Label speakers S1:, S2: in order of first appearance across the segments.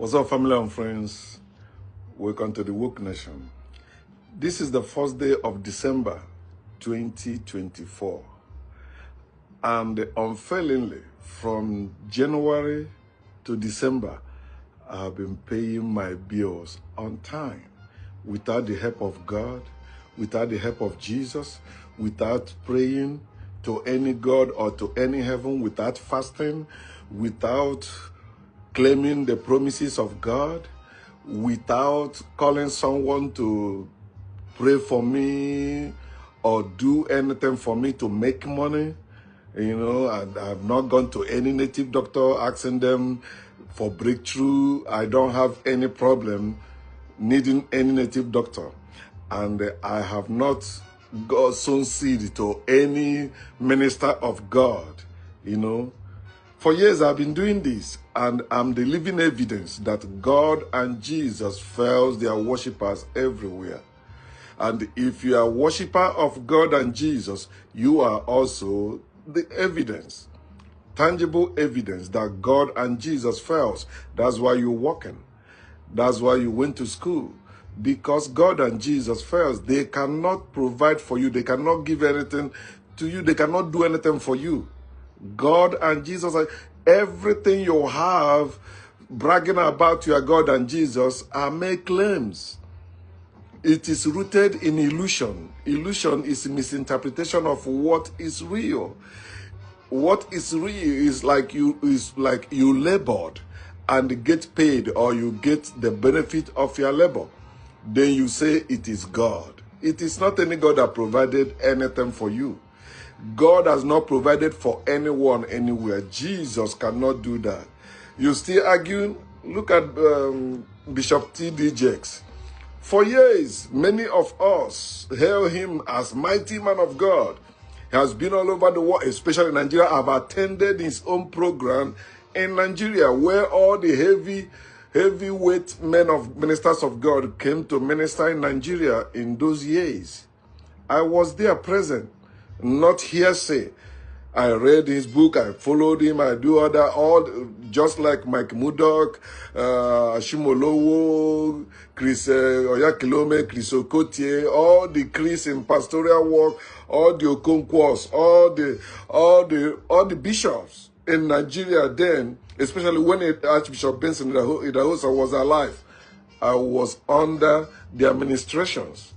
S1: What's up, family and friends? Welcome to the Woke Nation. This is the first day of December 2024. And unfailingly, from January to December, I have been paying my bills on time, without the help of God, without the help of Jesus, without praying to any God or to any heaven, without fasting, without claiming the promises of God, without calling someone to pray for me or do anything for me to make money. And I've not gone to any native doctor asking them for breakthrough. I don't have any problem needing any native doctor. And I have not sown seed to any minister of God, For years I've been doing this, and I'm the living evidence that God and Jesus fails their worshippers everywhere. And if you are a worshiper of God and Jesus, you are also the evidence, tangible evidence that God and Jesus fails. That's why you're working. That's why you went to school. Because God and Jesus fails. They cannot provide for you. They cannot give anything to you. They cannot do anything for you. God and Jesus, everything you have, bragging about your God and Jesus, are make claims. It is rooted in illusion. Illusion is a misinterpretation of what is real. What is real is like you labored and get paid, or you get the benefit of your labor. Then you say it is God. It is not any God that provided anything for you. God has not provided for anyone anywhere. Jesus cannot do that. You still arguing? Look at Bishop T.D. Jakes. For years, many of us hail him as mighty man of God. He has been all over the world, especially in Nigeria. I've attended his own program in Nigeria, where all the heavyweight ministers of God came to minister in Nigeria in those years. I was there present. Not hearsay. I read his book, I followed him, I do all just like Mike Murdoch, Ashimolowo, Chris Oyakilome, Chris Okotie, all the Chris in pastoral work, all the Okonkwas, all the bishops in Nigeria then, especially when Archbishop Benson Idahosa was alive. I was under the administrations.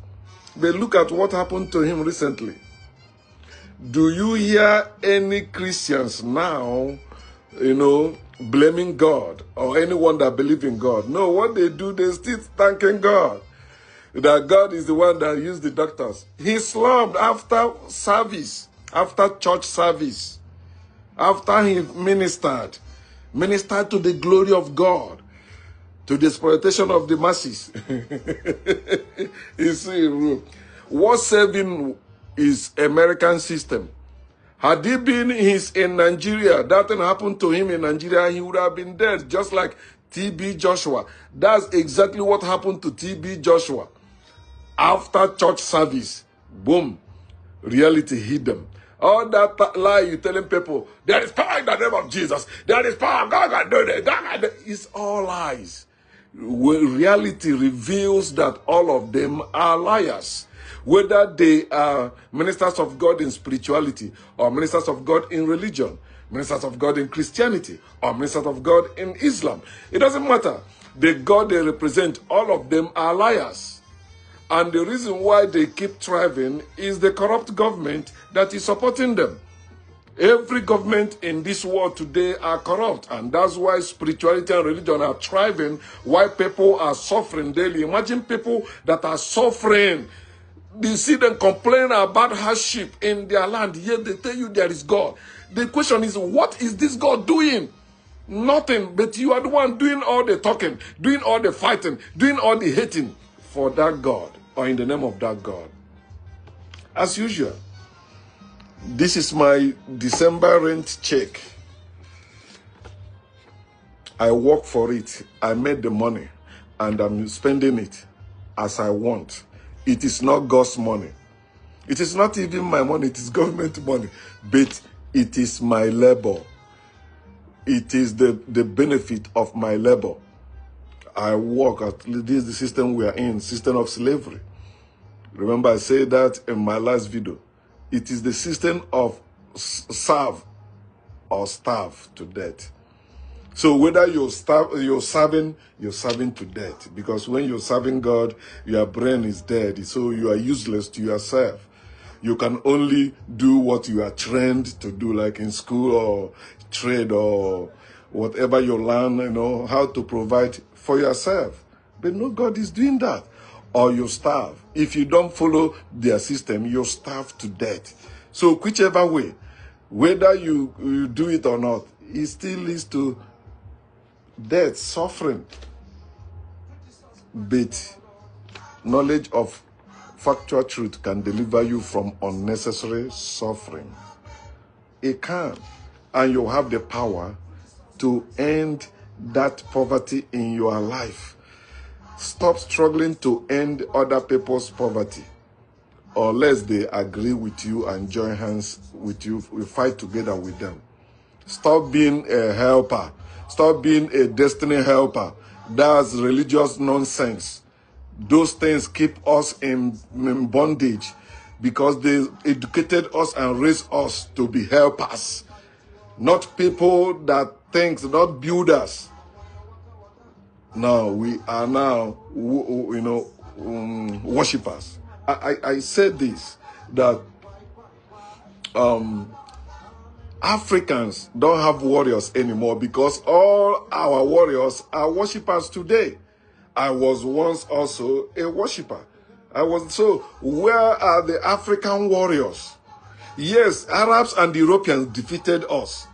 S1: But look at what happened to him recently. Do you hear any Christians now, blaming God or anyone that believes in God? No, what they do, they still thanking God. That God is the one that used the doctors. He slumped after service, after church service, after he ministered to the glory of God, to the exploitation of the masses. You see, what saving is American system. Had he been in Nigeria, that thing happened to him in Nigeria, he would have been dead, just like T.B. Joshua. That's exactly what happened to T.B. Joshua. After church service, boom, reality hit them. All that lie you telling people, there is power in the name of Jesus, there is power, God can do it, God can do it. It's all lies. When reality reveals that all of them are liars. Whether they are ministers of God in spirituality, or ministers of God in religion, ministers of God in Christianity, or ministers of God in Islam. It doesn't matter. The God they represent, all of them are liars. And the reason why they keep thriving is the corrupt government that is supporting them. Every government in this world today are corrupt, and that's why spirituality and religion are thriving, why people are suffering daily. Imagine people that are suffering. You see them complain about hardship in their land, yet they tell you there is God. The question is, what is this God doing? Nothing, but you are the one doing all the talking, doing all the fighting, doing all the hating for that God, or in the name of that God. As usual, this is my December rent check. I work for it. I made the money, and I'm spending it as I want. It is not God's money. It is not even my money. It is government money. But it is my labor. It is the benefit of my labor. I work at this is the system we are in, system of slavery. Remember, I said that in my last video. It is the system of serve or starve to death. So whether you're serving to death. Because when you're serving God, your brain is dead. So you are useless to yourself. You can only do what you are trained to do, like in school or trade or whatever you learn, how to provide for yourself. But no, God is doing that. Or you starve. If you don't follow their system, you starve to death. So whichever way, whether you do it or not, it still leads to death, suffering. But knowledge of factual truth can deliver you from unnecessary suffering. It can. And you have the power to end that poverty in your life. Stop struggling to end other people's poverty. Unless they agree with you and join hands with you, we fight together with them. Stop being a helper. Stop being a destiny helper. That's religious nonsense. Those things keep us in bondage because they educated us and raised us to be helpers. Not people that think, not builders. Now, we are now, worshippers. I said this, that Africans don't have warriors anymore because all our warriors are worshippers today. I was once also a worshipper. So where are the African warriors? Yes, Arabs and Europeans defeated us.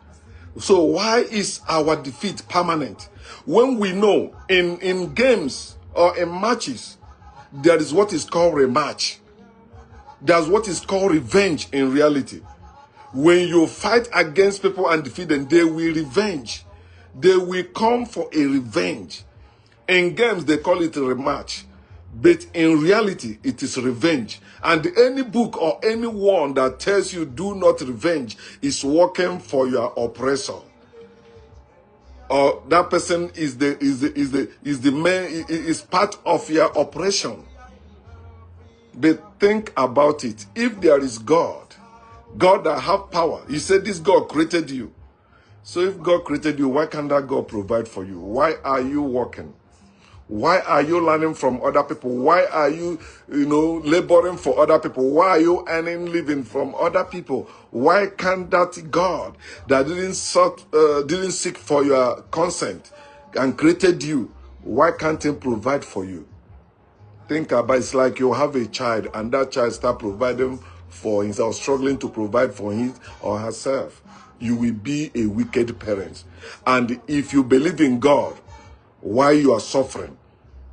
S1: So why is our defeat permanent? When we know in games or in matches, there is what is called rematch. There's what is called revenge in reality. When you fight against people and defeat them, they will revenge. They will come for a revenge. In games, they call it a rematch. But in reality, it is revenge. And any book or anyone that tells you do not revenge is working for your oppressor. Or that person is part of your oppression. But think about it. If there is God that have power, he said this God created you. So if God created you, why can't that God provide for you? Why are you working? Why are you learning from other people? Why are you, laboring for other people? Why are you earning living from other people? Why can't that God that didn't seek for your consent and created you, why can't he provide for you? Think about it. It's like you have a child and that child start providing for himself, struggling to provide for him or herself. You will be a wicked parent. And if you believe in God, why you are suffering,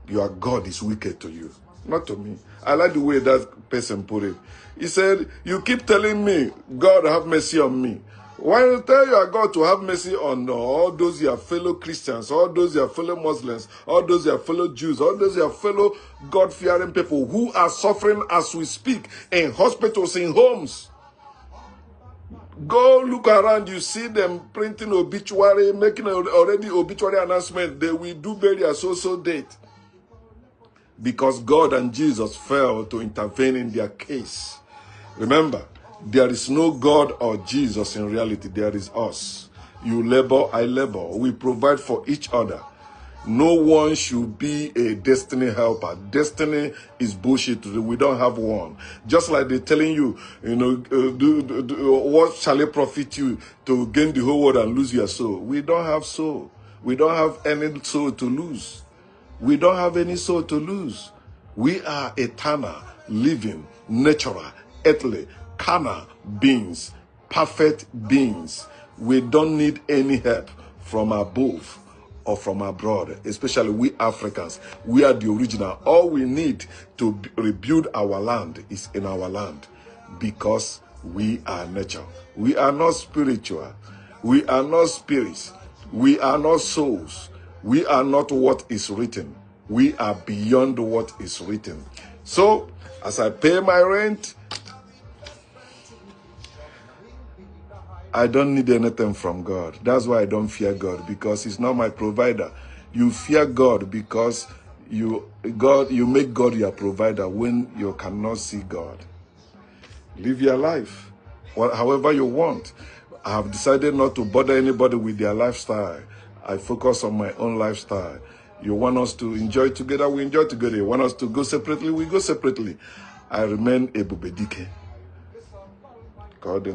S1: your God is wicked to you, not to me. I like the way that person put it. He said, you keep telling me, God have mercy on me. Why you tell your God to have mercy on all those your fellow Christians, all those your fellow Muslims, all those your fellow Jews, all those your fellow God-fearing people who are suffering as we speak in hospitals, in homes? Go look around, you see them printing obituary, making already obituary announcement. They will do burial so date. Because God and Jesus failed to intervene in their case. Remember, there is no God or Jesus in reality. There is us. You labor, I labor. We provide for each other. No one should be a destiny helper. Destiny is bullshit. We don't have one. Just like they're telling you, what shall it profit you to gain the whole world and lose your soul? We don't have soul. We don't have any soul to lose. We don't have any soul to lose. We are eternal, living, natural, earthly, carnal beings, perfect beings. We don't need any help from above or from abroad, especially we Africans. We are the original. All we need to rebuild our land is in our land because we are nature. We are not spiritual. We are not spirits. We are not souls. We are not what is written. We are beyond what is written. So, as I pay my rent, I don't need anything from God. That's why I don't fear God, because he's not my provider. You fear God because you make God your provider when you cannot see God. Live your life however you want. I have decided not to bother anybody with their lifestyle. I focus on my own lifestyle. You want us to enjoy together, we enjoy together. You want us to go separately, we go separately. I remain Ebubedike. God